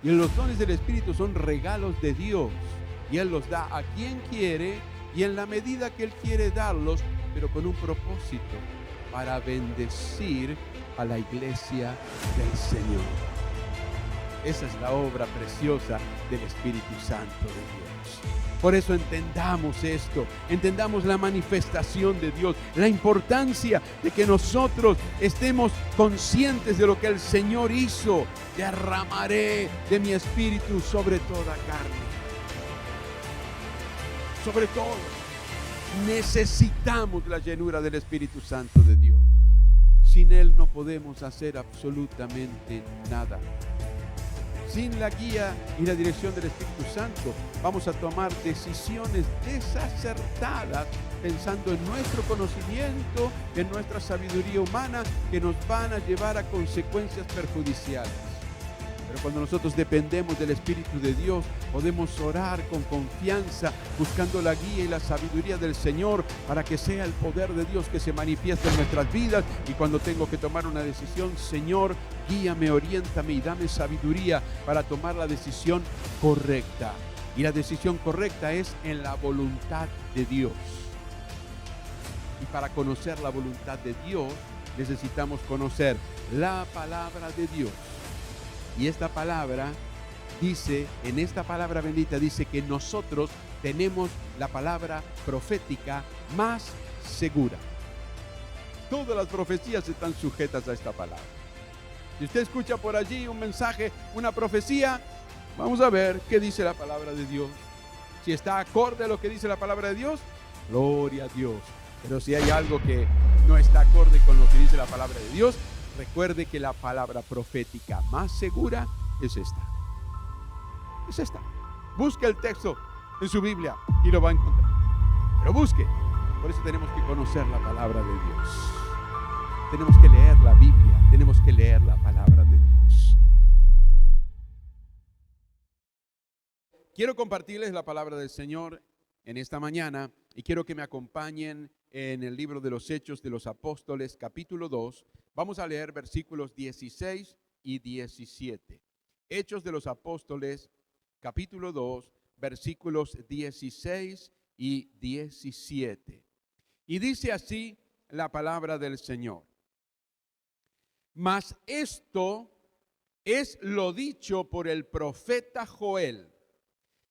Y los dones del Espíritu son regalos de Dios. Y Él los da a quien quiere y en la medida que Él quiere darlos, pero con un propósito, para bendecir a la iglesia del Señor. Esa es la obra preciosa del Espíritu Santo de Dios. Por eso entendamos esto, entendamos la manifestación de Dios, la importancia de que nosotros estemos conscientes de lo que el Señor hizo. Derramaré de mi Espíritu sobre toda carne. Sobre todo, necesitamos la llenura del Espíritu Santo de Dios. Sin Él no podemos hacer absolutamente nada. Sin la guía y la dirección del Espíritu Santo, vamos a tomar decisiones desacertadas pensando en nuestro conocimiento, en nuestra sabiduría humana, que nos van a llevar a consecuencias perjudiciales. Pero cuando nosotros dependemos del Espíritu de Dios, podemos orar con confianza, buscando la guía y la sabiduría del Señor, para que sea el poder de Dios que se manifieste en nuestras vidas. Y cuando tengo que tomar una decisión, Señor, guíame, oriéntame y dame sabiduría para tomar la decisión correcta. Y la decisión correcta es en la voluntad de Dios. Y para conocer la voluntad de Dios, necesitamos conocer la palabra de Dios. Y esta palabra dice, en esta palabra bendita dice que nosotros tenemos la palabra profética más segura. Todas las profecías están sujetas a esta palabra. Si usted escucha por allí un mensaje, una profecía, vamos a ver qué dice la palabra de Dios. Si está acorde a lo que dice la palabra de Dios, gloria a Dios. Pero si hay algo que no está acorde con lo que dice la palabra de Dios, recuerde que la palabra profética más segura es esta. Es esta. Busque el texto en su Biblia y lo va a encontrar. Pero busque. Por eso tenemos que conocer la palabra de Dios. Tenemos que leer la Biblia. Tenemos que leer la palabra de Dios. Quiero compartirles la palabra del Señor en esta mañana y quiero que me acompañen en el libro de los Hechos de los Apóstoles, capítulo 2. Vamos a leer versículos 16 y 17. Hechos de los Apóstoles, capítulo 2, versículos 16 y 17. Y dice así la palabra del Señor. Mas esto es lo dicho por el profeta Joel.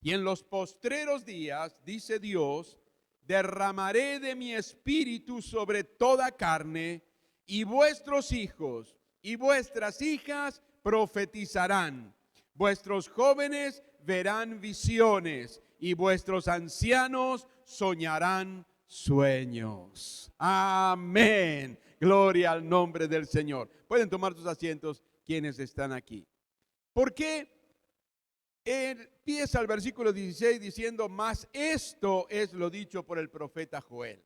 Y en los postreros días, dice Dios, derramaré de mi espíritu sobre toda carne, y vuestros hijos y vuestras hijas profetizarán. Vuestros jóvenes verán visiones y vuestros ancianos soñarán sueños. Amén. Gloria al nombre del Señor. Pueden tomar sus asientos quienes están aquí. ¿Por qué empieza el versículo 16 diciendo, mas esto es lo dicho por el profeta Joel?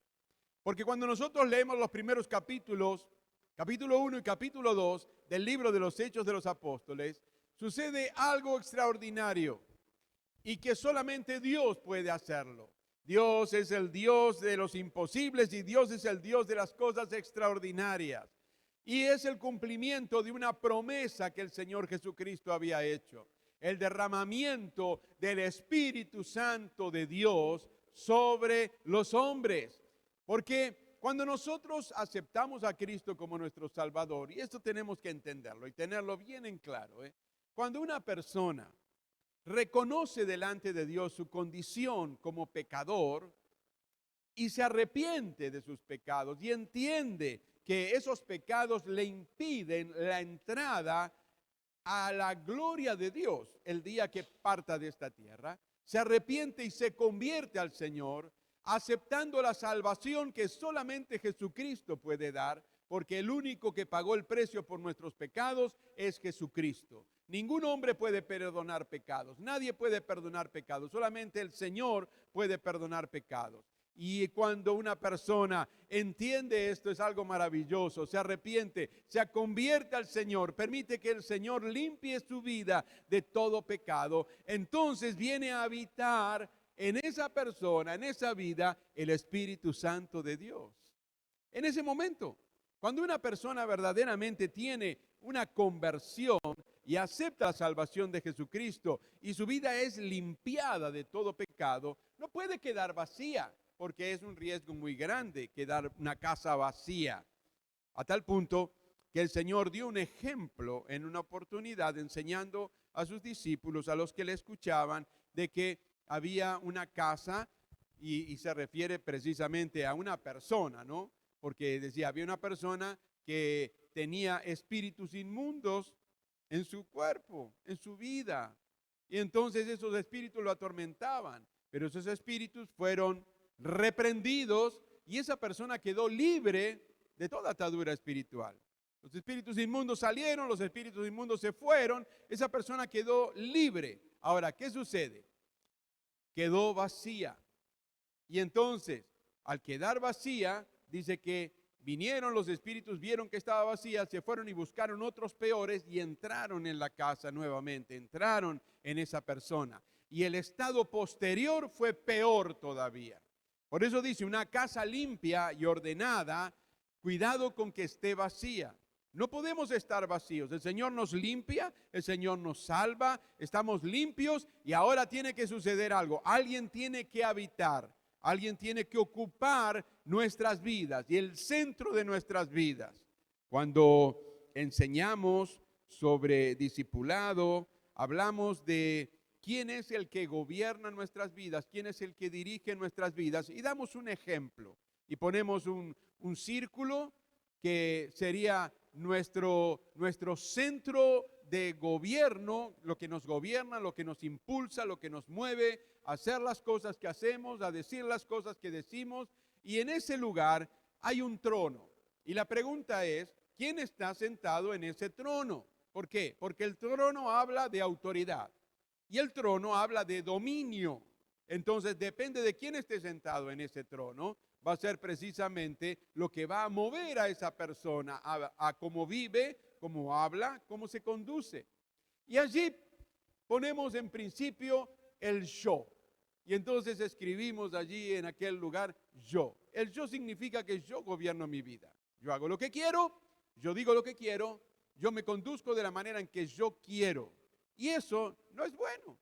Porque cuando nosotros leemos los primeros capítulos, capítulo 1 y capítulo 2 del libro de los Hechos de los Apóstoles, sucede algo extraordinario y que solamente Dios puede hacerlo. Dios es el Dios de los imposibles y Dios es el Dios de las cosas extraordinarias. Y es el cumplimiento de una promesa que el Señor Jesucristo había hecho. El derramamiento del Espíritu Santo de Dios sobre los hombres. Porque cuando nosotros aceptamos a Cristo como nuestro Salvador, y esto tenemos que entenderlo y tenerlo bien en claro, cuando una persona reconoce delante de Dios su condición como pecador y se arrepiente de sus pecados y entiende que esos pecados le impiden la entrada a la gloria de Dios el día que parta de esta tierra, se arrepiente y se convierte al Señor, aceptando la salvación que solamente Jesucristo puede dar, porque el único que pagó el precio por nuestros pecados es Jesucristo. Ningún hombre puede perdonar pecados, nadie puede perdonar pecados, solamente el Señor puede perdonar pecados. Y cuando una persona entiende esto, es algo maravilloso, se arrepiente, se convierte al Señor, permite que el Señor limpie su vida de todo pecado, entonces viene a habitar en esa persona, en esa vida, el Espíritu Santo de Dios. En ese momento, cuando una persona verdaderamente tiene una conversión, y acepta la salvación de Jesucristo y su vida es limpiada de todo pecado, no puede quedar vacía, porque es un riesgo muy grande quedar una casa vacía. A tal punto que el Señor dio un ejemplo en una oportunidad enseñando a sus discípulos, a los que le escuchaban, de que había una casa y se refiere precisamente a una persona, ¿no? Porque decía, había una persona que tenía espíritus inmundos en su cuerpo, en su vida. Y entonces esos espíritus lo atormentaban, pero esos espíritus fueron reprendidos y esa persona quedó libre de toda atadura espiritual. Los espíritus inmundos salieron, los espíritus inmundos se fueron, esa persona quedó libre. Ahora, ¿qué sucede? Quedó vacía. Y entonces, al quedar vacía, dice que vinieron los espíritus, vieron que estaba vacía, se fueron y buscaron otros peores y entraron en la casa nuevamente, entraron en esa persona. Y el estado posterior fue peor todavía. Por eso dice, una casa limpia y ordenada, cuidado con que esté vacía. No podemos estar vacíos. El Señor nos limpia, el Señor nos salva, estamos limpios y ahora tiene que suceder algo. Alguien tiene que habitar, alguien tiene que ocupar nuestras vidas y el centro de nuestras vidas. Cuando enseñamos sobre discipulado, hablamos de quién es el que gobierna nuestras vidas, quién es el que dirige nuestras vidas y damos un ejemplo y ponemos un círculo que sería nuestro centro de gobierno, lo que nos gobierna, lo que nos impulsa, lo que nos mueve a hacer las cosas que hacemos, a decir las cosas que decimos. Y en ese lugar hay un trono. Y la pregunta es, ¿quién está sentado en ese trono? ¿Por qué? Porque el trono habla de autoridad y el trono habla de dominio. Entonces depende de quién esté sentado en ese trono, va a ser precisamente lo que va a mover a esa persona a cómo vive, cómo habla, cómo se conduce. Y allí ponemos en principio el yo. Y entonces escribimos allí en aquel lugar yo. El yo significa que yo gobierno mi vida. Yo hago lo que quiero, yo digo lo que quiero, yo me conduzco de la manera en que yo quiero. Y eso no es bueno.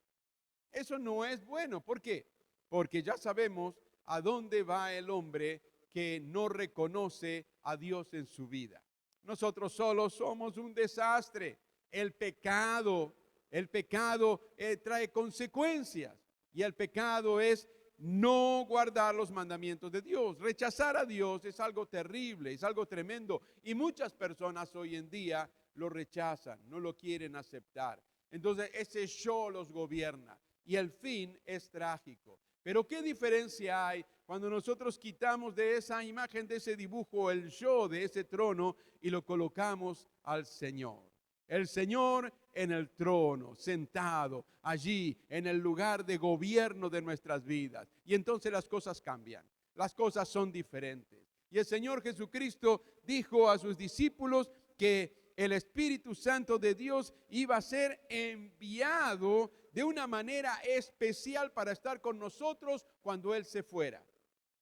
Eso no es bueno. ¿Por qué? Porque ya sabemos a dónde va el hombre que no reconoce a Dios en su vida. Nosotros solos somos un desastre. El pecado trae consecuencias. Y el pecado es no guardar los mandamientos de Dios. Rechazar a Dios es algo terrible, es algo tremendo. Y muchas personas hoy en día lo rechazan, no lo quieren aceptar. Entonces ese yo los gobierna y el fin es trágico. Pero ¿qué diferencia hay cuando nosotros quitamos de esa imagen, de ese dibujo, el yo de ese trono y lo colocamos al Señor? El Señor en el trono, sentado allí en el lugar de gobierno de nuestras vidas. Y entonces las cosas cambian, las cosas son diferentes. Y el Señor Jesucristo dijo a sus discípulos que el Espíritu Santo de Dios iba a ser enviado de una manera especial para estar con nosotros cuando Él se fuera.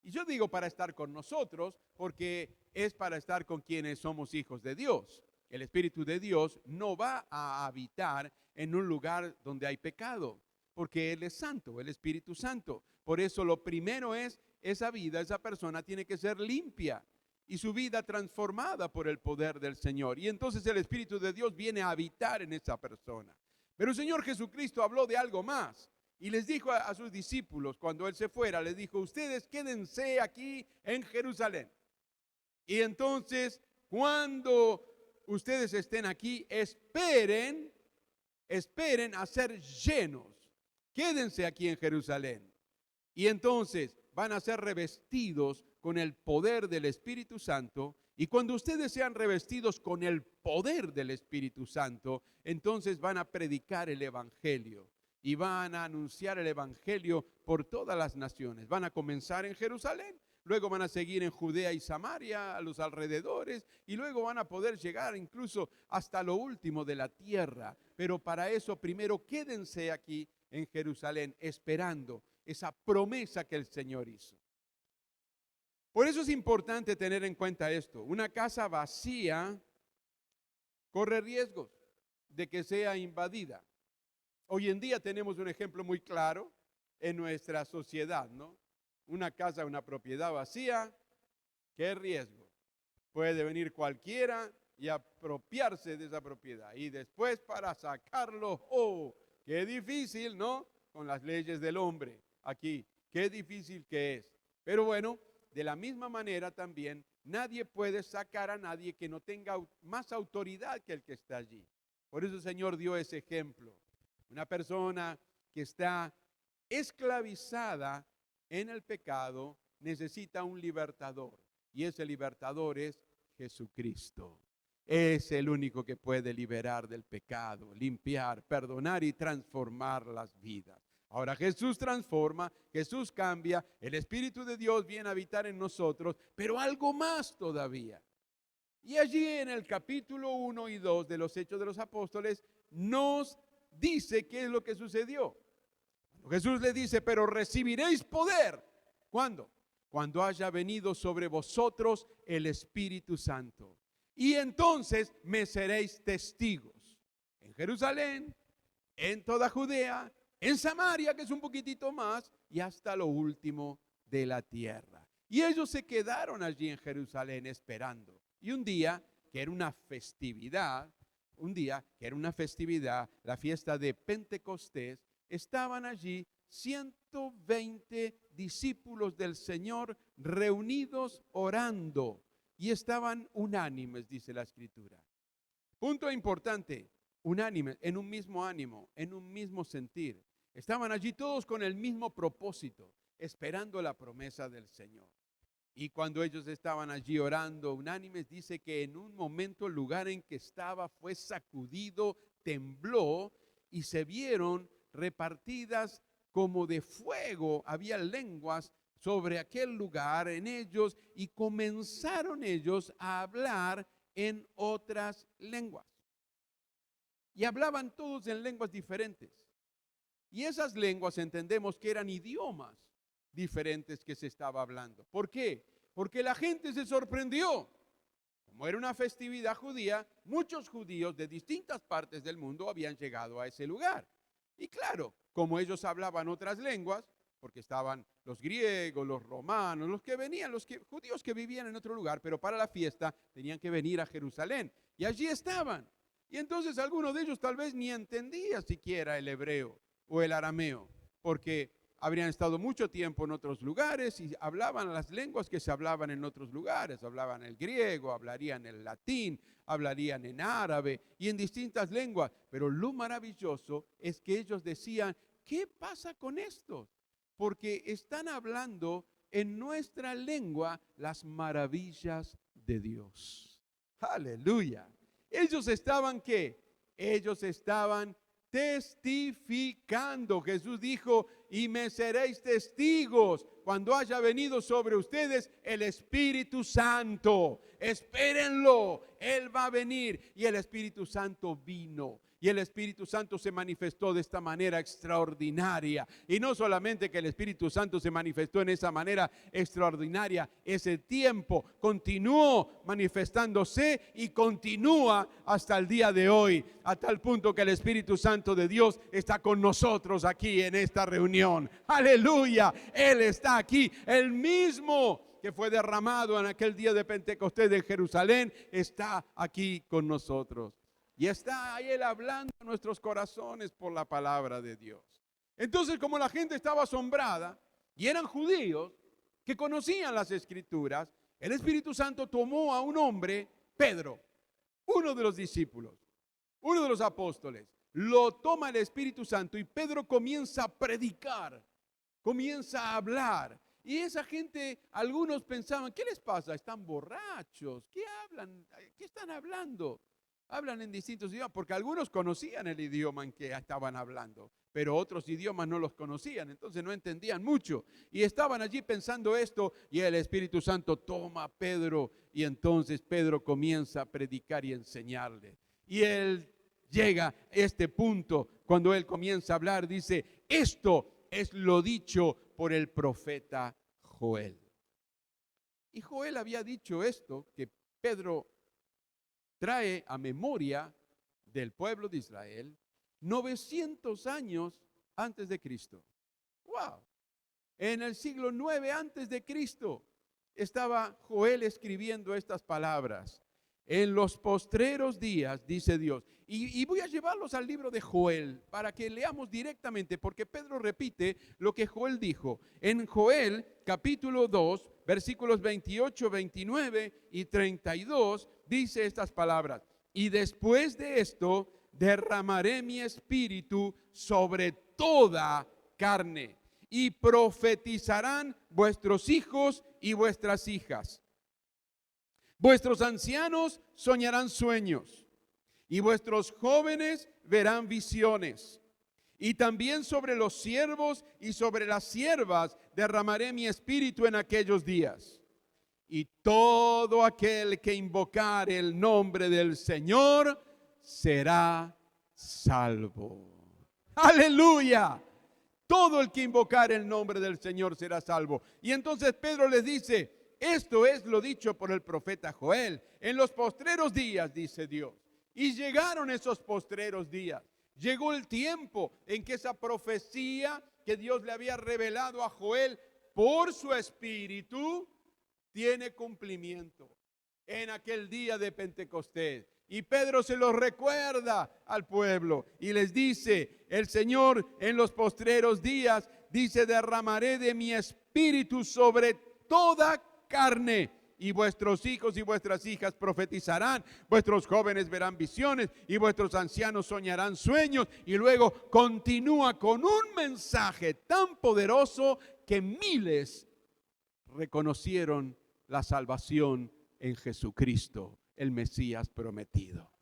Y yo digo para estar con nosotros porque es para estar con quienes somos hijos de Dios. El Espíritu de Dios no va a habitar en un lugar donde hay pecado, porque Él es santo, el Espíritu Santo. Por eso lo primero es, esa vida, esa persona tiene que ser limpia y su vida transformada por el poder del Señor. Y entonces el Espíritu de Dios viene a habitar en esa persona. Pero el Señor Jesucristo habló de algo más y les dijo a sus discípulos cuando Él se fuera, les dijo, ustedes quédense aquí en Jerusalén. Y entonces cuando ustedes estén aquí, esperen a ser llenos. Quédense aquí en Jerusalén. Y entonces van a ser revestidos con el poder del Espíritu Santo. Y cuando ustedes sean revestidos con el poder del Espíritu Santo, entonces van a predicar el Evangelio. Y van a anunciar el Evangelio por todas las naciones. Van a comenzar en Jerusalén. Luego van a seguir en Judea y Samaria, a los alrededores, y luego van a poder llegar incluso hasta lo último de la tierra. Pero para eso primero quédense aquí en Jerusalén, esperando esa promesa que el Señor hizo. Por eso es importante tener en cuenta esto. Una casa vacía corre riesgos. de que sea invadida. Hoy en día tenemos un ejemplo muy claro en nuestra sociedad, ¿no? Una casa, una propiedad vacía, ¿qué riesgo? Puede venir cualquiera y apropiarse de esa propiedad. Y después para sacarlo, ¡oh! Qué difícil, ¿no? Con las leyes del hombre aquí, qué difícil que es. Pero bueno, de la misma manera también, nadie puede sacar a nadie que no tenga más autoridad que el que está allí. Por eso el Señor dio ese ejemplo. Una persona que está esclavizada en el pecado necesita un libertador. Y ese libertador es Jesucristo. Es el único que puede liberar del pecado, limpiar, perdonar y transformar las vidas. Ahora Jesús transforma, Jesús cambia, el Espíritu de Dios viene a habitar en nosotros, pero algo más todavía. Y allí en el capítulo 1 y 2 de los Hechos de los Apóstoles nos dice qué es lo que sucedió. Jesús le dice, pero recibiréis poder. ¿Cuándo? Cuando haya venido sobre vosotros el Espíritu Santo. Y entonces me seréis testigos en Jerusalén, en toda Judea, en Samaria, que es un poquitito más, y hasta lo último de la tierra. Y ellos se quedaron allí en Jerusalén esperando. Y un día, que era una festividad, la fiesta de Pentecostés, estaban allí 120 discípulos del Señor reunidos orando y estaban unánimes, dice la Escritura. Punto importante, unánimes, en un mismo ánimo, en un mismo sentir. Estaban allí todos con el mismo propósito, esperando la promesa del Señor. Y cuando ellos estaban allí orando unánimes, dice que en un momento el lugar en que estaba fue sacudido, tembló y se vieron repartidas como de fuego. Había lenguas sobre aquel lugar en ellos y comenzaron ellos a hablar en otras lenguas. Y hablaban todos en lenguas diferentes. Y esas lenguas entendemos que eran idiomas diferentes que se estaba hablando. ¿Por qué? Porque la gente se sorprendió. Como era una festividad judía, muchos judíos de distintas partes del mundo habían llegado a ese lugar. Y claro, como ellos hablaban otras lenguas, porque estaban los griegos, los romanos, los que venían, judíos que vivían en otro lugar, pero para la fiesta tenían que venir a Jerusalén. Y allí estaban. Y entonces algunos de ellos tal vez ni entendía siquiera el hebreo o el arameo, porque habrían estado mucho tiempo en otros lugares y hablaban las lenguas que se hablaban en otros lugares. Hablaban el griego, hablarían el latín, hablarían en árabe y en distintas lenguas. Pero lo maravilloso es que ellos decían, ¿qué pasa con estos? Porque están hablando en nuestra lengua las maravillas de Dios. Aleluya. Ellos estaban, ¿qué? Ellos estaban testificando. Jesús dijo, y me seréis testigos cuando haya venido sobre ustedes el Espíritu Santo. Espérenlo, Él va a venir. Y el Espíritu Santo vino. Y el Espíritu Santo se manifestó de esta manera extraordinaria. Y no solamente que el Espíritu Santo se manifestó en esa manera extraordinaria, ese tiempo continuó manifestándose y continúa hasta el día de hoy, a tal punto que el Espíritu Santo de Dios está con nosotros aquí en esta reunión. Aleluya, Él está aquí, el mismo que fue derramado en aquel día de Pentecostés de Jerusalén, está aquí con nosotros. Y está Él hablando a nuestros corazones por la palabra de Dios. Entonces, como la gente estaba asombrada y eran judíos que conocían las Escrituras, el Espíritu Santo tomó a un hombre, Pedro, uno de los discípulos, uno de los apóstoles. Lo toma el Espíritu Santo y Pedro comienza a predicar, comienza a hablar. Y esa gente, algunos pensaban, ¿qué les pasa? Están borrachos, ¿qué hablan? ¿Qué están hablando? Hablan en distintos idiomas, porque algunos conocían el idioma en que estaban hablando, pero otros idiomas no los conocían, entonces no entendían mucho. Y estaban allí pensando esto, y el Espíritu Santo toma a Pedro, y entonces Pedro comienza a predicar y enseñarle. Y él llega a este punto, cuando él comienza a hablar, dice, esto es lo dicho por el profeta Joel. Y Joel había dicho esto, que Pedro trae a memoria del pueblo de Israel 900 años antes de Cristo. ¡Wow! En el siglo 9 antes de Cristo estaba Joel escribiendo estas palabras. En los postreros días, dice Dios. Y voy a llevarlos al libro de Joel para que leamos directamente, porque Pedro repite lo que Joel dijo. En Joel capítulo 2, versículos 28, 29 y 32, dice estas palabras. Y después de esto, derramaré mi espíritu sobre toda carne, y profetizarán vuestros hijos y vuestras hijas. Vuestros ancianos soñarán sueños, y vuestros jóvenes verán visiones. Y también sobre los siervos y sobre las siervas derramaré mi espíritu en aquellos días. Y todo aquel que invocare el nombre del Señor será salvo. ¡Aleluya! Todo el que invocare el nombre del Señor será salvo. Y entonces Pedro les dice, esto es lo dicho por el profeta Joel. En los postreros días, dice Dios. Y llegaron esos postreros días. Llegó el tiempo en que esa profecía que Dios le había revelado a Joel por su espíritu tiene cumplimiento en aquel día de Pentecostés. Y Pedro se lo recuerda al pueblo y les dice, el Señor en los postreros días dice, derramaré de mi espíritu sobre toda carne, y vuestros hijos y vuestras hijas profetizarán, vuestros jóvenes verán visiones y vuestros ancianos soñarán sueños. Y luego continúa con un mensaje tan poderoso que miles reconocieron la salvación en Jesucristo, el Mesías prometido.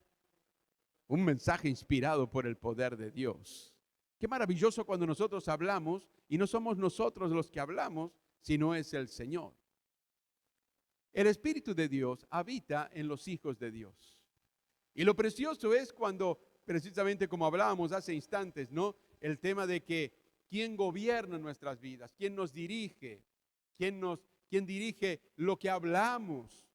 Un mensaje inspirado por el poder de Dios. Qué maravilloso cuando nosotros hablamos y no somos nosotros los que hablamos, sino es el Señor. El Espíritu de Dios habita en los hijos de Dios. Y lo precioso es cuando, precisamente como hablábamos hace instantes, ¿no? El tema de que quién gobierna nuestras vidas, quién nos dirige, quién dirige lo que hablamos.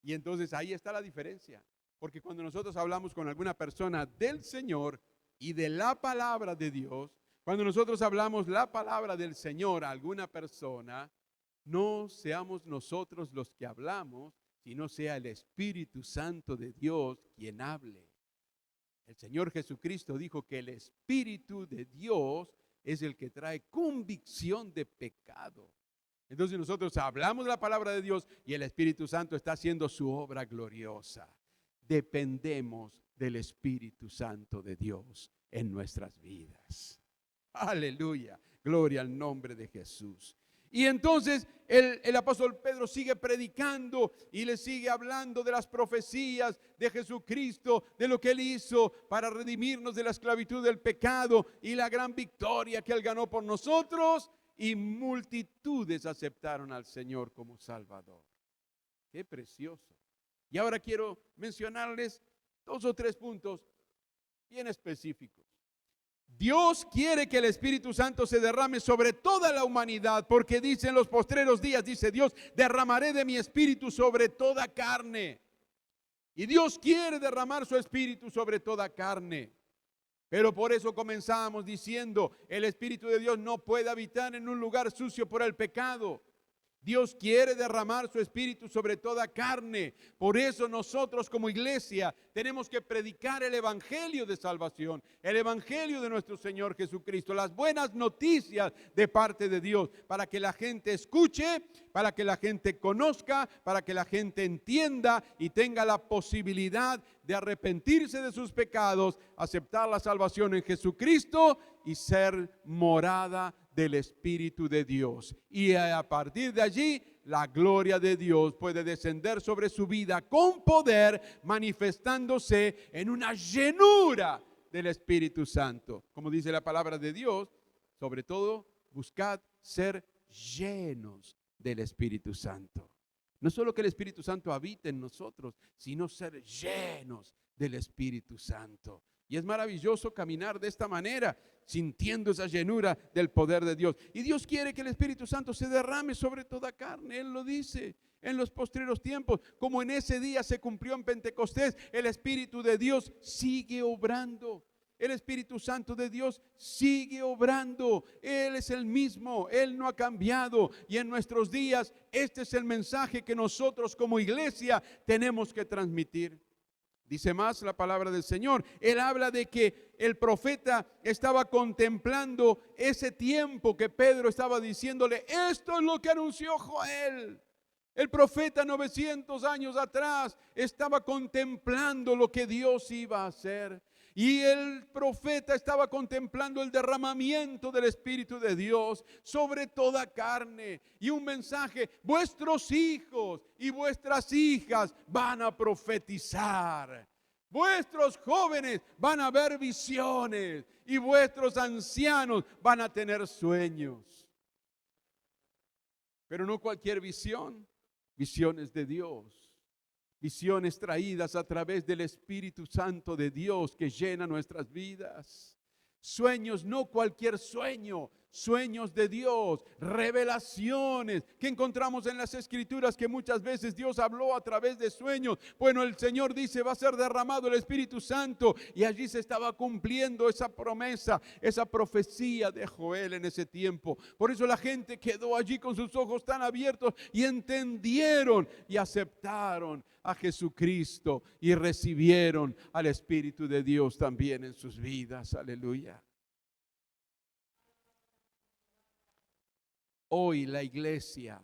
Y entonces ahí está la diferencia. Porque cuando nosotros hablamos con alguna persona del Señor y de la palabra de Dios, cuando nosotros hablamos la palabra del Señor a alguna persona, no seamos nosotros los que hablamos, sino sea el Espíritu Santo de Dios quien hable. El Señor Jesucristo dijo que el Espíritu de Dios es el que trae convicción de pecado. Entonces nosotros hablamos la palabra de Dios y el Espíritu Santo está haciendo su obra gloriosa. Dependemos del Espíritu Santo de Dios en nuestras vidas. Aleluya, gloria al nombre de Jesús. Y entonces el apóstol Pedro sigue predicando y le sigue hablando de las profecías de Jesucristo, de lo que Él hizo para redimirnos de la esclavitud del pecado y la gran victoria que Él ganó por nosotros. Y multitudes aceptaron al Señor como Salvador. ¡Qué precioso! Y ahora quiero mencionarles 2 o 3 puntos bien específicos. Dios quiere que el Espíritu Santo se derrame sobre toda la humanidad, porque dice en los postreros días, dice Dios, derramaré de mi espíritu sobre toda carne. Y Dios quiere derramar su espíritu sobre toda carne. Pero por eso comenzamos diciendo, el Espíritu de Dios no puede habitar en un lugar sucio por el pecado. Dios quiere derramar su espíritu sobre toda carne. Por eso nosotros como iglesia tenemos que predicar el evangelio de salvación, el evangelio de nuestro Señor Jesucristo, las buenas noticias de parte de Dios, para que la gente escuche, para que la gente conozca, para que la gente entienda y tenga la posibilidad de arrepentirse de sus pecados, aceptar la salvación en Jesucristo y ser morada del Espíritu de Dios. Y a partir de allí, la gloria de Dios puede descender sobre su vida con poder, manifestándose en una llenura del Espíritu Santo. Como dice la palabra de Dios, sobre todo, buscad ser llenos del Espíritu Santo. No solo que el Espíritu Santo habite en nosotros, sino ser llenos del Espíritu Santo. Y es maravilloso caminar de esta manera, sintiendo esa llenura del poder de Dios. Y Dios quiere que el Espíritu Santo se derrame sobre toda carne. Él lo dice. en los postreros tiempos, como en ese día se cumplió en Pentecostés, el Espíritu de Dios sigue obrando. El Espíritu Santo de Dios sigue obrando. Él es el mismo, Él no ha cambiado. Y en nuestros días, este es el mensaje que nosotros como iglesia tenemos que transmitir. Dice más la palabra del Señor. Él habla de que el profeta estaba contemplando ese tiempo que Pedro estaba diciéndole, esto es lo que anunció Joel. El profeta 900 años atrás estaba contemplando lo que Dios iba a hacer. Y el profeta estaba contemplando el derramamiento del Espíritu de Dios sobre toda carne. Y un mensaje, vuestros hijos y vuestras hijas van a profetizar. Vuestros jóvenes van a ver visiones y vuestros ancianos van a tener sueños. Pero no cualquier visión, visiones de Dios. Visiones traídas a través del Espíritu Santo de Dios que llena nuestras vidas. Sueños, no cualquier sueño, sueños de Dios, revelaciones que encontramos en las Escrituras que muchas veces Dios habló a través de sueños. Bueno, el Señor dice, va a ser derramado el Espíritu Santo, y allí se estaba cumpliendo esa promesa, esa profecía de Joel en ese tiempo. Por eso la gente quedó allí con sus ojos tan abiertos y entendieron y aceptaron a Jesucristo y recibieron al Espíritu de Dios también en sus vidas. Aleluya. Hoy la iglesia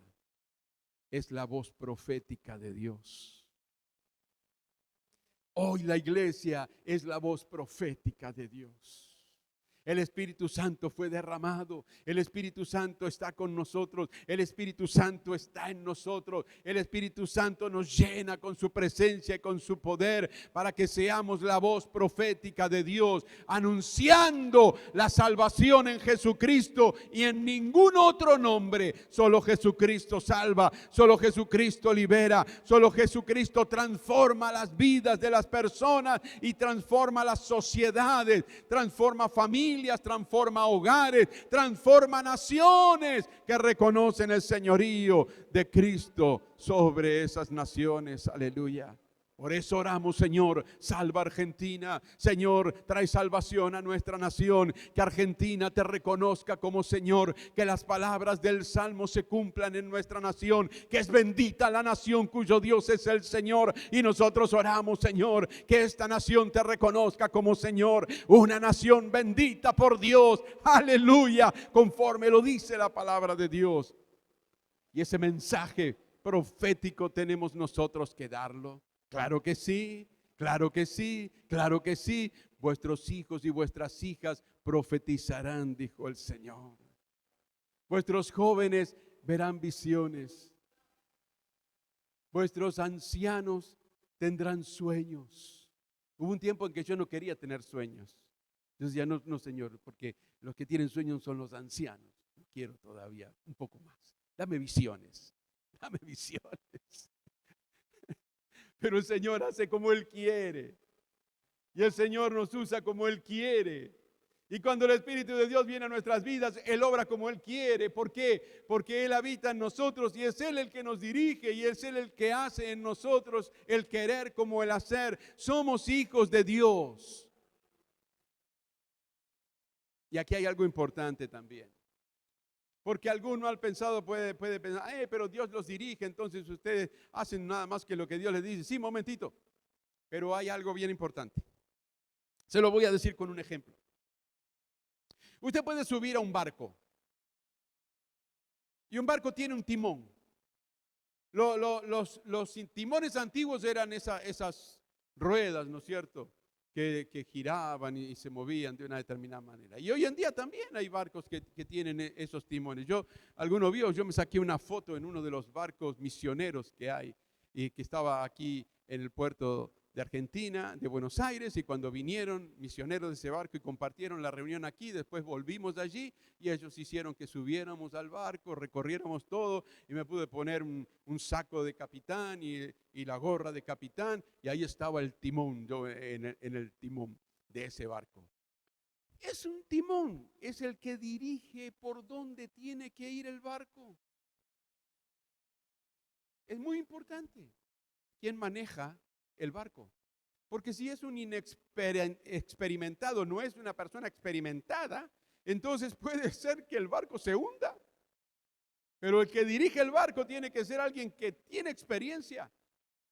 es la voz profética de Dios. Hoy la iglesia es la voz profética de Dios. El Espíritu Santo fue derramado. El Espíritu Santo está con nosotros. El Espíritu Santo está en nosotros. El Espíritu Santo nos llena con su presencia y con su poder para que seamos la voz profética de Dios, anunciando la salvación en Jesucristo y en ningún otro nombre. Solo Jesucristo salva, solo Jesucristo libera, solo Jesucristo transforma las vidas de las personas y transforma las sociedades, transforma familias, transforma hogares, transforma naciones que reconocen el señorío de Cristo sobre esas naciones. Aleluya. Por eso oramos, Señor, salva Argentina. Señor, trae salvación a nuestra nación. Que Argentina te reconozca como Señor. Que las palabras del Salmo se cumplan en nuestra nación. Que es bendita la nación cuyo Dios es el Señor. Y nosotros oramos, Señor, que esta nación te reconozca como Señor. Una nación bendita por Dios. Aleluya. Conforme lo dice la palabra de Dios. Y ese mensaje profético tenemos nosotros que darlo. Claro que sí, claro que sí, claro que sí. Vuestros hijos y vuestras hijas profetizarán, dijo el Señor. Vuestros jóvenes verán visiones. Vuestros ancianos tendrán sueños. Hubo un tiempo en que yo no quería tener sueños. Yo decía, no, Señor, porque los que tienen sueños son los ancianos. No quiero todavía, un poco más. Dame visiones, dame visiones. Pero el Señor hace como Él quiere. Y el Señor nos usa como Él quiere. Y cuando el Espíritu de Dios viene a nuestras vidas, Él obra como Él quiere. ¿Por qué? Porque Él habita en nosotros y es Él el que nos dirige y es Él el que hace en nosotros el querer como el hacer. Somos hijos de Dios. Y aquí hay algo importante también. Porque alguno al pensado puede pensar, pero Dios los dirige, entonces ustedes hacen nada más que lo que Dios les dice. Sí, momentito. Pero hay algo bien importante. Se lo voy a decir con un ejemplo. Usted puede subir a un barco. Y un barco tiene un timón. Los timones antiguos eran esas ruedas, ¿no es cierto? Que giraban y se movían de una determinada manera. Y hoy en día también hay barcos que tienen esos timones. Alguno vio, yo me saqué una foto en uno de los barcos misioneros que hay y que estaba aquí en el puerto de Argentina, de Buenos Aires, y cuando vinieron misioneros de ese barco y compartieron la reunión aquí, después volvimos de allí y ellos hicieron que subiéramos al barco, recorriéramos todo y me pude poner un saco de capitán y la gorra de capitán y ahí estaba el timón, yo en el timón de ese barco. Es un timón, es el que dirige por dónde tiene que ir el barco. Es muy importante quién maneja el barco. Porque si es un inexperimentado, no es una persona experimentada, entonces puede ser que el barco se hunda. Pero el que dirige el barco tiene que ser alguien que tiene experiencia,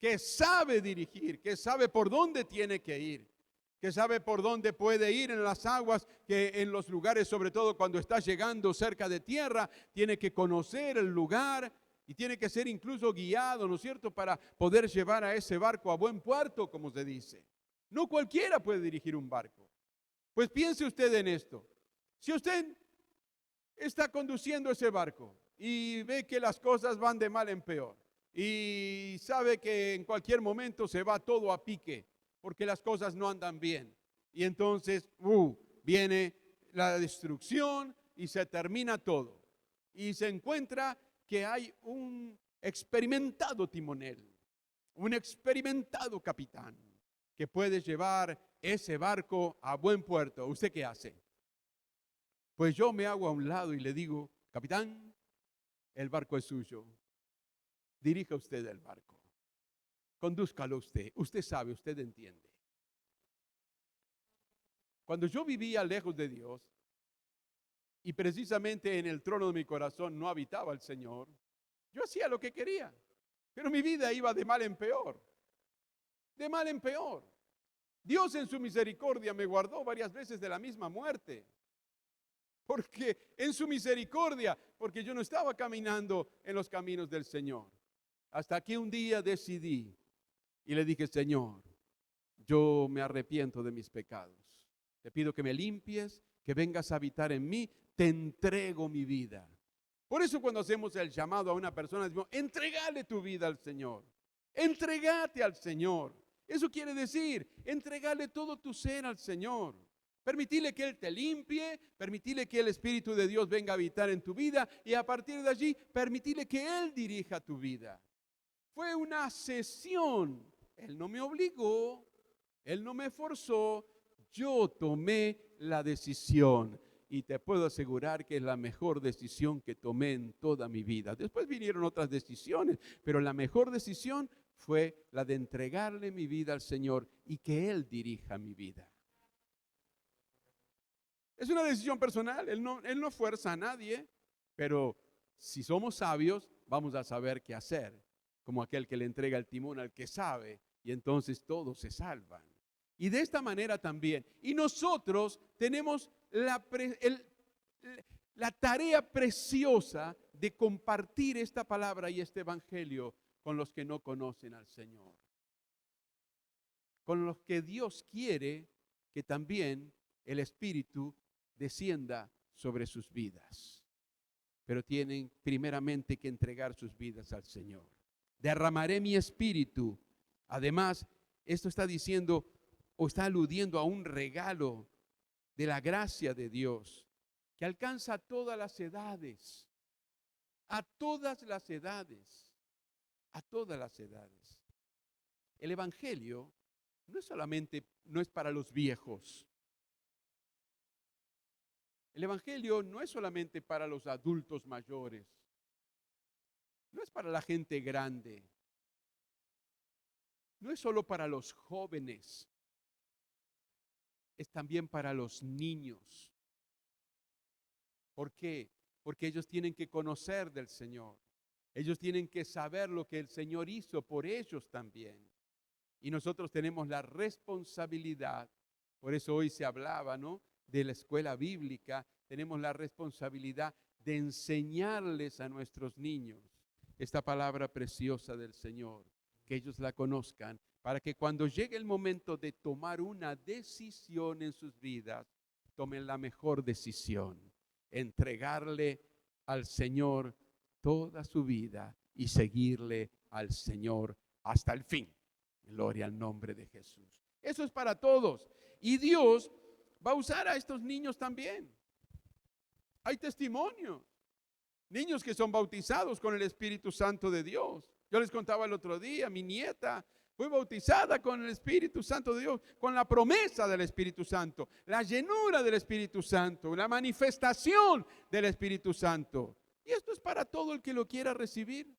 que sabe dirigir, que sabe por dónde tiene que ir, que sabe por dónde puede ir en las aguas, que en los lugares, sobre todo cuando está llegando cerca de tierra, tiene que conocer el lugar y tiene que ser incluso guiado, ¿no es cierto?, para poder llevar a ese barco a buen puerto, como se dice. No cualquiera puede dirigir un barco. Pues piense usted en esto. Si usted está conduciendo ese barco y ve que las cosas van de mal en peor y sabe que en cualquier momento se va todo a pique porque las cosas no andan bien, y entonces viene la destrucción y se termina todo, y se encuentra que hay un experimentado timonel, un experimentado capitán que puede llevar ese barco a buen puerto. ¿Usted qué hace? Pues yo me hago a un lado y le digo: capitán, el barco es suyo, dirija usted el barco, condúzcalo usted, usted sabe, usted entiende. Cuando yo vivía lejos de Dios y precisamente en el trono de mi corazón no habitaba el Señor, yo hacía lo que quería, pero mi vida iba de mal en peor, de mal en peor. Dios en su misericordia me guardó varias veces de la misma muerte, porque en su misericordia, porque yo no estaba caminando en los caminos del Señor. Hasta que un día decidí y le dije: Señor, yo me arrepiento de mis pecados. Te pido que me limpies, que vengas a habitar en mí, te entrego mi vida. Por eso cuando hacemos el llamado a una persona, decimos: entregale tu vida al Señor, entregate al Señor. Eso quiere decir, entregale todo tu ser al Señor. Permitile que Él te limpie, permitile que el Espíritu de Dios venga a habitar en tu vida, y a partir de allí, permitile que Él dirija tu vida. Fue una cesión. Él no me obligó, Él no me forzó, yo tomé la decisión. Y te puedo asegurar que es la mejor decisión que tomé en toda mi vida. Después vinieron otras decisiones, pero la mejor decisión fue la de entregarle mi vida al Señor y que Él dirija mi vida. Es una decisión personal, Él no fuerza a nadie, pero si somos sabios, vamos a saber qué hacer, como aquel que le entrega el timón al que sabe, y entonces todos se salvan. Y de esta manera también. Y nosotros tenemos la tarea preciosa de compartir esta palabra y este evangelio con los que no conocen al Señor, con los que Dios quiere que también el Espíritu descienda sobre sus vidas. Pero tienen primeramente que entregar sus vidas al Señor. Derramaré mi espíritu. Además, esto está diciendo o está aludiendo a un regalo de la gracia de Dios que alcanza a todas las edades, a todas las edades, a todas las edades. El evangelio no es para los viejos. El evangelio no es solamente para los adultos mayores, no es para la gente grande, no es solo para los jóvenes, es también para los niños. ¿Por qué? Porque ellos tienen que conocer del Señor, ellos tienen que saber lo que el Señor hizo por ellos también. Y nosotros tenemos la responsabilidad, por eso hoy se hablaba, ¿no?, de la escuela bíblica. Tenemos la responsabilidad de enseñarles a nuestros niños esta palabra preciosa del Señor, que ellos la conozcan, para que cuando llegue el momento de tomar una decisión en sus vidas, tomen la mejor decisión: entregarle al Señor toda su vida y seguirle al Señor hasta el fin. Gloria al nombre de Jesús. Eso es para todos. Y Dios va a usar a estos niños también. Hay testimonios. Niños que son bautizados con el Espíritu Santo de Dios. Yo les contaba el otro día, mi nieta fue bautizada con el Espíritu Santo de Dios, con la promesa del Espíritu Santo, la llenura del Espíritu Santo, la manifestación del Espíritu Santo. Y esto es para todo el que lo quiera recibir.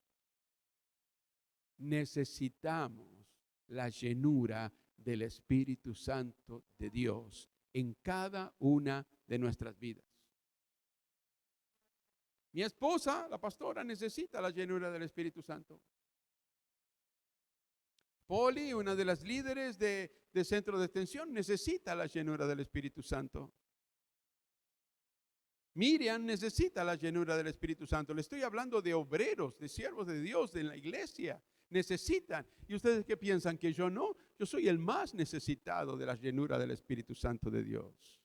necesitamos la llenura del Espíritu Santo de Dios en cada una de nuestras vidas. Mi esposa, la pastora, necesita la llenura del Espíritu Santo. Poli, una de las líderes de centro de extensión, necesita la llenura del Espíritu Santo. Miriam necesita la llenura del Espíritu Santo. Le estoy hablando de obreros, de siervos de Dios, de la iglesia. Necesitan. ¿Y ustedes qué piensan? ¿Que yo no? Yo soy el más necesitado de la llenura del Espíritu Santo de Dios.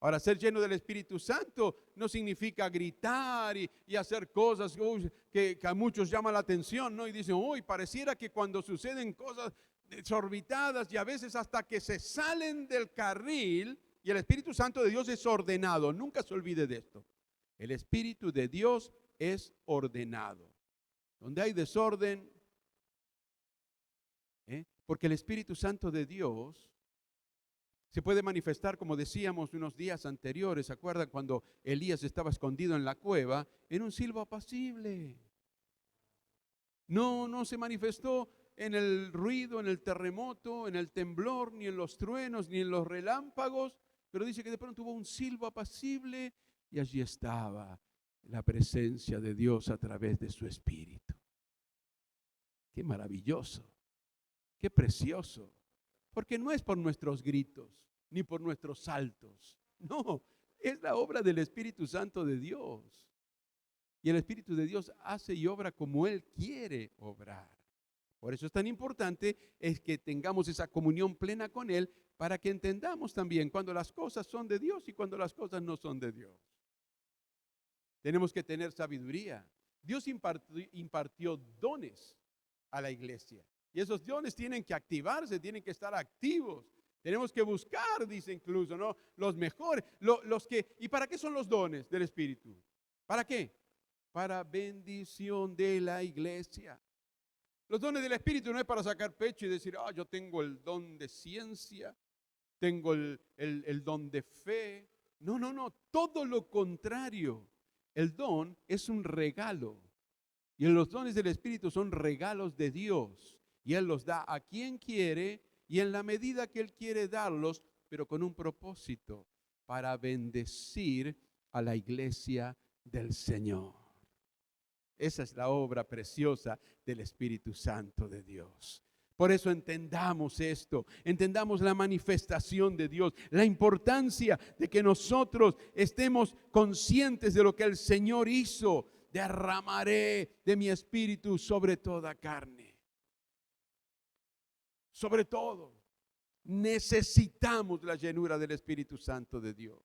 Ahora, ser lleno del Espíritu Santo no significa gritar y hacer cosas que a muchos llaman la atención, ¿no? Y dicen, uy, pareciera que cuando suceden cosas desorbitadas y a veces hasta que se salen del carril, y el Espíritu Santo de Dios es ordenado. Nunca se olvide de esto. El Espíritu de Dios es ordenado. Donde hay desorden, porque el Espíritu Santo de Dios se puede manifestar, como decíamos unos días anteriores, ¿se acuerdan cuando Elías estaba escondido en la cueva? En un silbo apacible. No se manifestó en el ruido, en el terremoto, en el temblor, ni en los truenos, ni en los relámpagos, pero dice que de pronto hubo un silbo apacible y allí estaba la presencia de Dios a través de su Espíritu. Qué maravilloso, qué precioso, porque no es por nuestros gritos, ni por nuestros saltos, no, es la obra del Espíritu Santo de Dios. Y el Espíritu de Dios hace y obra como Él quiere obrar. Por eso es tan importante es que tengamos esa comunión plena con Él, para que entendamos también cuando las cosas son de Dios y cuando las cosas no son de Dios. Tenemos que tener sabiduría. Dios impartió dones a la iglesia. Y esos dones tienen que activarse, tienen que estar activos. Tenemos que buscar, dice incluso, ¿no? Los mejores, los que. ¿Y para qué son los dones del Espíritu? ¿Para qué? Para bendición de la iglesia. Los dones del Espíritu no es para sacar pecho y decir, yo tengo el don de ciencia, tengo el don de fe. No, todo lo contrario. El don es un regalo. Y los dones del Espíritu son regalos de Dios. Y Él los da a quien quiere y en la medida que Él quiere darlos, pero con un propósito, para bendecir a la iglesia del Señor. Esa es la obra preciosa del Espíritu Santo de Dios. Por eso entendamos esto, entendamos la manifestación de Dios, la importancia de que nosotros estemos conscientes de lo que el Señor hizo. Derramaré de mi espíritu sobre toda carne. Sobre todo, necesitamos la llenura del Espíritu Santo de Dios.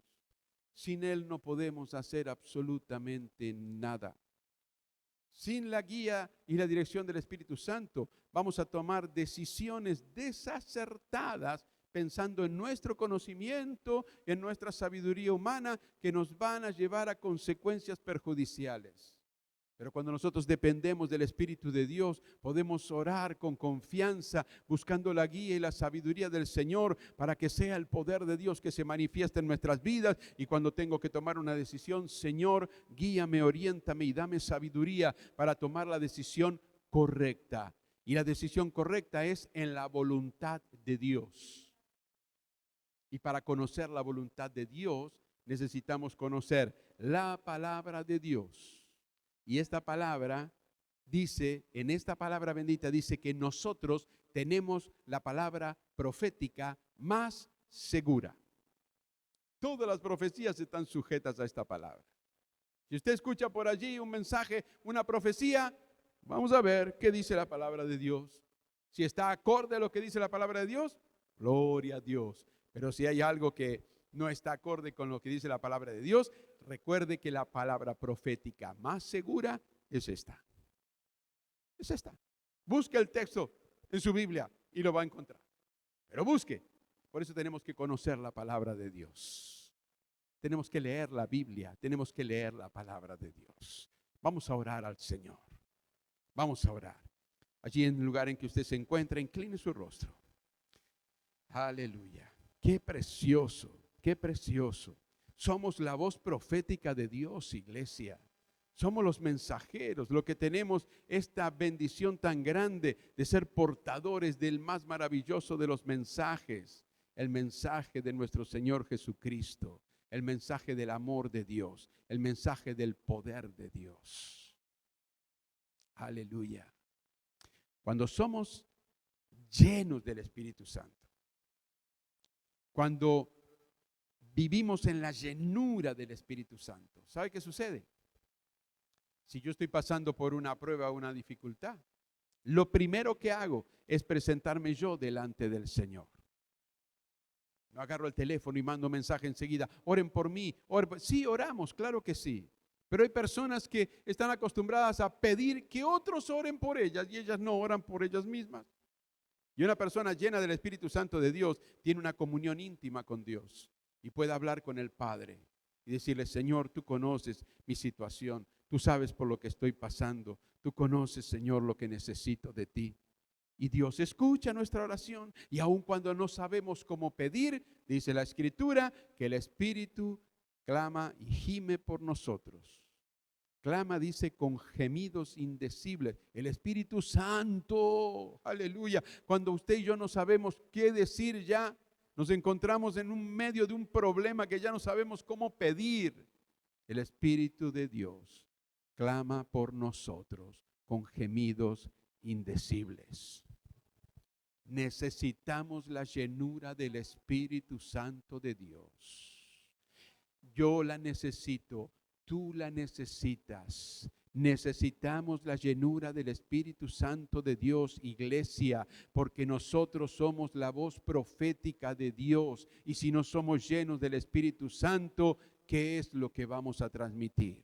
Sin Él no podemos hacer absolutamente nada. Sin la guía y la dirección del Espíritu Santo, vamos a tomar decisiones desacertadas pensando en nuestro conocimiento, en nuestra sabiduría humana, que nos van a llevar a consecuencias perjudiciales. Pero cuando nosotros dependemos del Espíritu de Dios, podemos orar con confianza, buscando la guía y la sabiduría del Señor, para que sea el poder de Dios que se manifieste en nuestras vidas. Y cuando tengo que tomar una decisión, Señor, guíame, oriéntame y dame sabiduría para tomar la decisión correcta. Y la decisión correcta es en la voluntad de Dios. Y para conocer la voluntad de Dios, necesitamos conocer la palabra de Dios. Y esta palabra dice, en esta palabra bendita dice que nosotros tenemos la palabra profética más segura. Todas las profecías están sujetas a esta palabra. Si usted escucha por allí un mensaje, una profecía, vamos a ver qué dice la palabra de Dios. Si está acorde a lo que dice la palabra de Dios, gloria a Dios. Pero si hay algo que no está acorde con lo que dice la palabra de Dios, recuerde que la palabra profética más segura es esta. Es esta. Busque el texto en su Biblia y lo va a encontrar. Pero busque. Por eso tenemos que conocer la palabra de Dios. Tenemos que leer la Biblia. Tenemos que leer la palabra de Dios. Vamos a orar al Señor. Vamos a orar. Allí en el lugar en que usted se encuentra, incline su rostro. Aleluya. Qué precioso, qué precioso. Somos la voz profética de Dios, iglesia. Somos los mensajeros, lo que tenemos esta bendición tan grande de ser portadores del más maravilloso de los mensajes, el mensaje de nuestro Señor Jesucristo, el mensaje del amor de Dios, el mensaje del poder de Dios. Aleluya. Cuando somos llenos del Espíritu Santo, cuando vivimos en la llenura del Espíritu Santo, ¿sabe qué sucede? Si yo estoy pasando por una prueba o una dificultad, lo primero que hago es presentarme yo delante del Señor. No agarro el teléfono y mando mensaje enseguida, oren por mí. Sí, oramos, claro que sí. Pero hay personas que están acostumbradas a pedir que otros oren por ellas y ellas no oran por ellas mismas. Y una persona llena del Espíritu Santo de Dios tiene una comunión íntima con Dios y puede hablar con el Padre y decirle: Señor, tú conoces mi situación, tú sabes por lo que estoy pasando, tú conoces, Señor, lo que necesito de ti. Y Dios escucha nuestra oración, y aun cuando no sabemos cómo pedir, dice la Escritura, que el Espíritu clama y gime por nosotros. Clama, dice, con gemidos indecibles. El Espíritu Santo, aleluya. Cuando usted y yo no sabemos qué decir ya, nos encontramos en un medio de un problema que ya no sabemos cómo pedir. El Espíritu de Dios clama por nosotros con gemidos indecibles. Necesitamos la llenura del Espíritu Santo de Dios. Yo la necesito, tú la necesitas. Necesitamos la llenura del Espíritu Santo de Dios, iglesia, porque nosotros somos la voz profética de Dios. Y si no somos llenos del Espíritu Santo, ¿qué es lo que vamos a transmitir?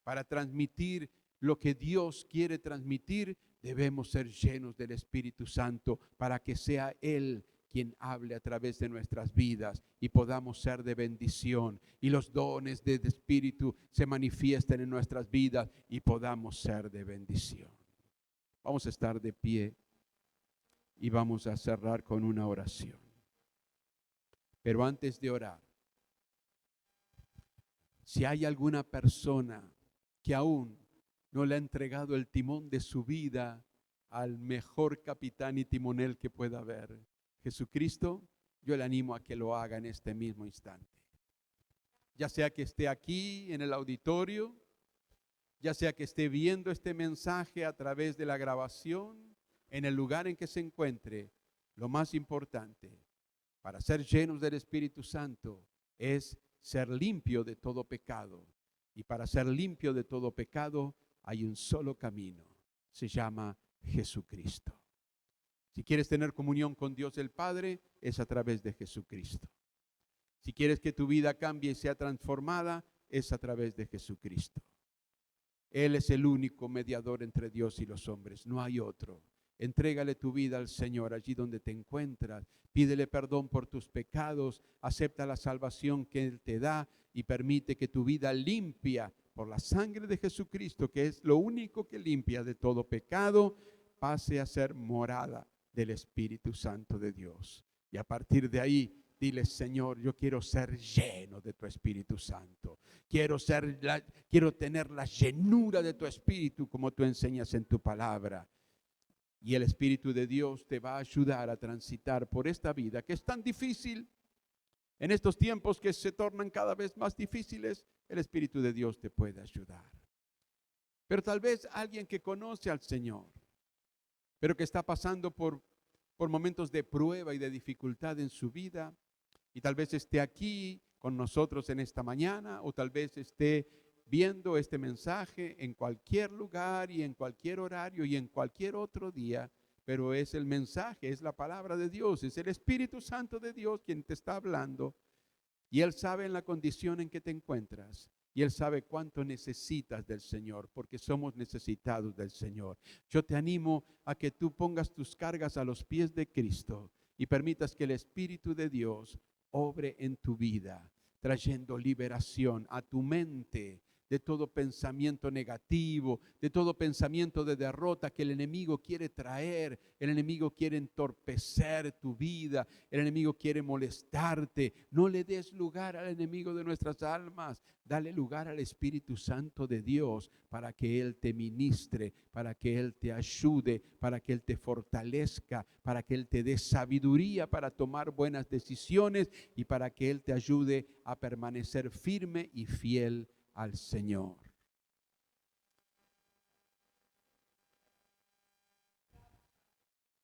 Para transmitir lo que Dios quiere transmitir, debemos ser llenos del Espíritu Santo para que sea Él quien hable a través de nuestras vidas y podamos ser de bendición y los dones del Espíritu se manifiesten en nuestras vidas y podamos ser de bendición. Vamos a estar de pie y vamos a cerrar con una oración. Pero antes de orar, si hay alguna persona que aún no le ha entregado el timón de su vida al mejor capitán y timonel que pueda haber, Jesucristo, yo le animo a que lo haga en este mismo instante. Ya sea que esté aquí en el auditorio, ya sea que esté viendo este mensaje a través de la grabación, en el lugar en que se encuentre, lo más importante para ser llenos del Espíritu Santo es ser limpio de todo pecado. Y para ser limpio de todo pecado hay un solo camino, se llama Jesucristo. Si quieres tener comunión con Dios el Padre, es a través de Jesucristo. Si quieres que tu vida cambie y sea transformada, es a través de Jesucristo. Él es el único mediador entre Dios y los hombres, no hay otro. Entrégale tu vida al Señor allí donde te encuentras, pídele perdón por tus pecados, acepta la salvación que Él te da y permite que tu vida limpia por la sangre de Jesucristo, que es lo único que limpia de todo pecado, pase a ser morada del Espíritu Santo de Dios. Y a partir de ahí, dile: Señor, yo quiero ser lleno de tu Espíritu Santo. Quiero tener la llenura de tu Espíritu como tú enseñas en tu palabra. Y el Espíritu de Dios te va a ayudar a transitar por esta vida que es tan difícil. En estos tiempos que se tornan cada vez más difíciles, el Espíritu de Dios te puede ayudar. Pero tal vez alguien que conoce al Señor, pero que está pasando por momentos de prueba y de dificultad en su vida, y tal vez esté aquí con nosotros en esta mañana, o tal vez esté viendo este mensaje en cualquier lugar y en cualquier horario y en cualquier otro día, pero es el mensaje, es la palabra de Dios, es el Espíritu Santo de Dios quien te está hablando, y Él sabe en la condición en que te encuentras, y Él sabe cuánto necesitas del Señor, porque somos necesitados del Señor. Yo te animo a que tú pongas tus cargas a los pies de Cristo y permitas que el Espíritu de Dios obre en tu vida, trayendo liberación a tu mente, de todo pensamiento negativo, de todo pensamiento de derrota que el enemigo quiere traer. El enemigo quiere entorpecer tu vida, el enemigo quiere molestarte. No le des lugar al enemigo de nuestras almas. Dale lugar al Espíritu Santo de Dios para que Él te ministre, para que Él te ayude, para que Él te fortalezca, para que Él te dé sabiduría para tomar buenas decisiones y para que Él te ayude a permanecer firme y fiel al Señor.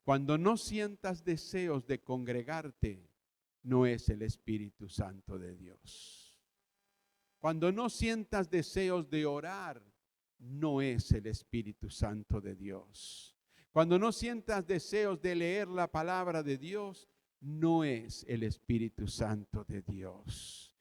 Cuando no sientas deseos de congregarte, no es el Espíritu Santo de Dios. Cuando no sientas deseos de orar, no es el Espíritu Santo de Dios. Cuando no sientas deseos de leer la palabra de Dios, no es el Espíritu Santo de Dios.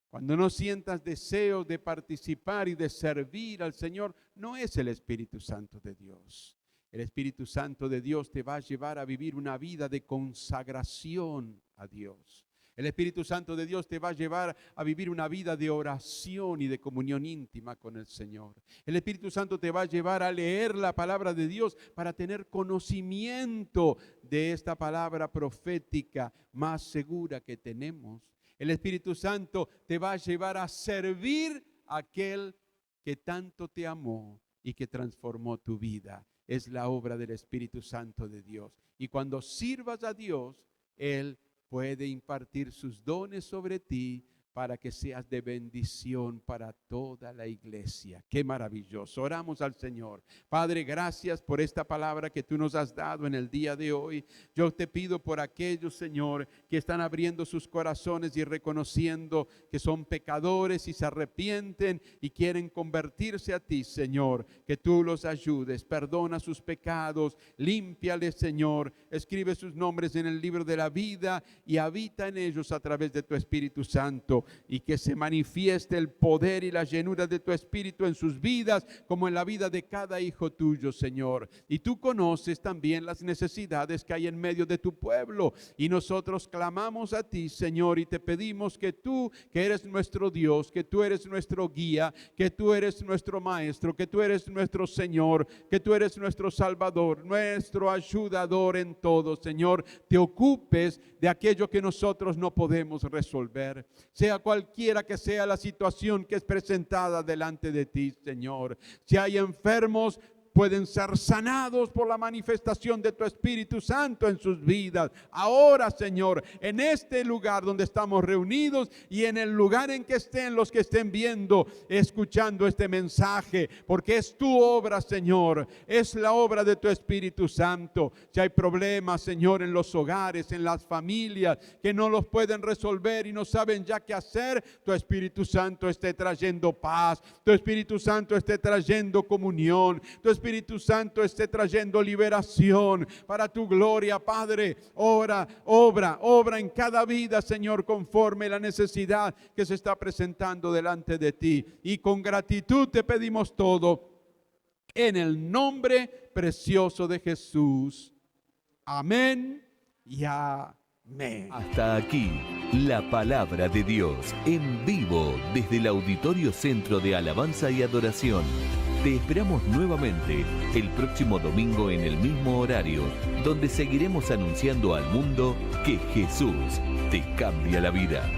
Cuando no sientas deseos de participar y de servir al Señor, no es el Espíritu Santo de Dios. El Espíritu Santo de Dios te va a llevar a vivir una vida de consagración a Dios. El Espíritu Santo de Dios te va a llevar a vivir una vida de oración y de comunión íntima con el Señor. El Espíritu Santo te va a llevar a leer la palabra de Dios para tener conocimiento de esta palabra profética más segura que tenemos. El Espíritu Santo te va a llevar a servir a aquel que tanto te amó y que transformó tu vida. Es la obra del Espíritu Santo de Dios. Y cuando sirvas a Dios, Él puede impartir sus dones sobre ti para que seas de bendición para toda la iglesia. Qué maravilloso. Oramos al Señor. Padre, gracias por esta palabra que tú nos has dado en el día de hoy. Yo te pido por aquellos, Señor, que están abriendo sus corazones y reconociendo que son pecadores y se arrepienten y quieren convertirse a ti, Señor, que tú los ayudes. Perdona sus pecados, límpiales, Señor. Escribe sus nombres en el libro de la vida y habita en ellos a través de tu Espíritu Santo. Y que se manifieste el poder y la llenura de tu Espíritu en sus vidas, como en la vida de cada hijo tuyo, Señor. Y tú conoces también las necesidades que hay en medio de tu pueblo. Y nosotros clamamos a ti, Señor, y te pedimos que tú, que eres nuestro Dios, que tú eres nuestro guía, que tú eres nuestro Maestro, que tú eres nuestro Señor, que tú eres nuestro Salvador, nuestro ayudador en todo, Señor, te ocupes de aquello que nosotros no podemos resolver. Sea cualquiera que sea la situación que es presentada delante de ti, Señor. Si hay enfermos, pueden ser sanados por la manifestación de tu Espíritu Santo en sus vidas. Ahora, Señor, en este lugar donde estamos reunidos y en el lugar en que estén los que estén viendo, escuchando este mensaje, porque es tu obra, Señor, es la obra de tu Espíritu Santo. Si hay problemas, Señor, en los hogares, en las familias, que no los pueden resolver y no saben ya qué hacer, tu Espíritu Santo esté trayendo paz, tu Espíritu Santo esté trayendo comunión, tu Espíritu Santo esté trayendo liberación para tu gloria, Padre. Obra en cada vida, Señor, conforme la necesidad que se está presentando delante de ti. Y con gratitud te pedimos todo en el nombre precioso de Jesús. Amén y amén. Hasta aquí la palabra de Dios en vivo desde el Auditorio Centro de Alabanza y Adoración. Te esperamos nuevamente el próximo domingo en el mismo horario, donde seguiremos anunciando al mundo que Jesús te cambia la vida.